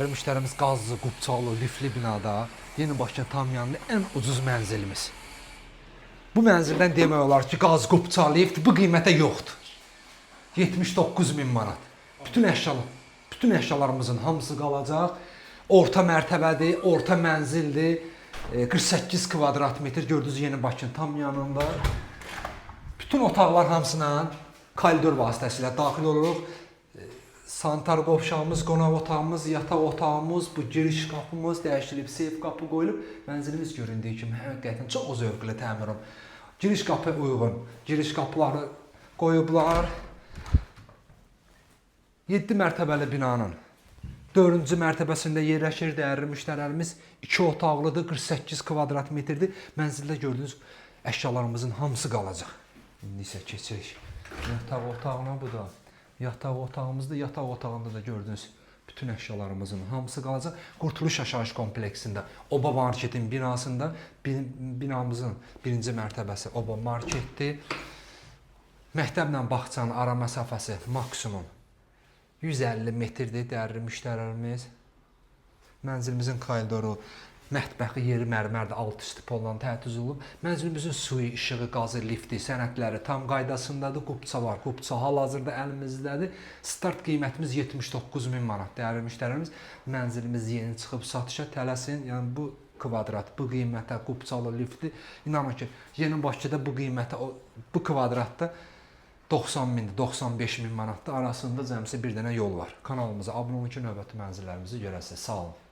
Müştərimiz qazlı, qubçalı, lifli binada Yeni Bakı tam yanında ən ucuz mənzilimiz. Bu mənzildən demək olar ki, qaz, qubçalı, lift bu qiymətə yoxdur. 79.000 manat. Bütün əşyalarımızın hamısı qalacaq. Orta mərtəbədir, orta mənzildir. 48 kvadrat metr gördüyünüz Yeni Bakının tam yanında. Bütün otaqlar hamısına koridor vasitəsilə daxil oluruq. Sanitar qovşağımız, qonaq otağımız, yataq otağımız, bu giriş qapımız dəyişdirilib, seyf qapı qoyulub. Mənzilimiz göründüyü kimi həqiqətən çox zövqlü təmir olunub. Giriş qapı uyğun, giriş qapıları qoyublar. 7 mərtəbəli binanın 4-cü mərtəbəsində yerləşir dəyərli müştərilərimiz. 2 otaqlıdır, 48 kvadrat metrdir. Mənzildə gördüyünüz əşyalarımızın hamısı qalacaq. İndi isə keçirik. Yataq otağına bu da. Yataq otağımızda, yataq otağında da gördüyünüz bütün əşyalarımızın hamısı qalacaq. Qurtuluş Yaşayış kompleksində, Oba Marketin binasında, binamızın 1-ci mərtəbəsi Oba Marketdir. Məktəblə bağçanın ara məsafəsi maksimum 150 metrdir dəyərli müştərilərimiz. Mənzilimizin koridoru, mətbəxi yeri mərmərdə alt üstü poldan təchiz olunub. Mənzilimizin suyu, işığı, qazı, lifti, sənədləri tam qaydasındadır. Qubça var. Qubça hal-hazırda əlimizdədir. Start qiymətimiz 79.000 manat. Dəyərli müştərilərimiz, mənzilimiz yeni çıxıb satışa tələsin. Yəni bu kvadrat, bu qiymətə, qubçalı, lifti. İnanın ki, Yeni Bakıda bu qiymətə, bu kvadratda 90.000, 95.000 manatda arasında cəmsi bir dənə yol var. Kanalımıza abunə olun ki, növbəti mənzillərimizi görəsiniz. Sağ olun.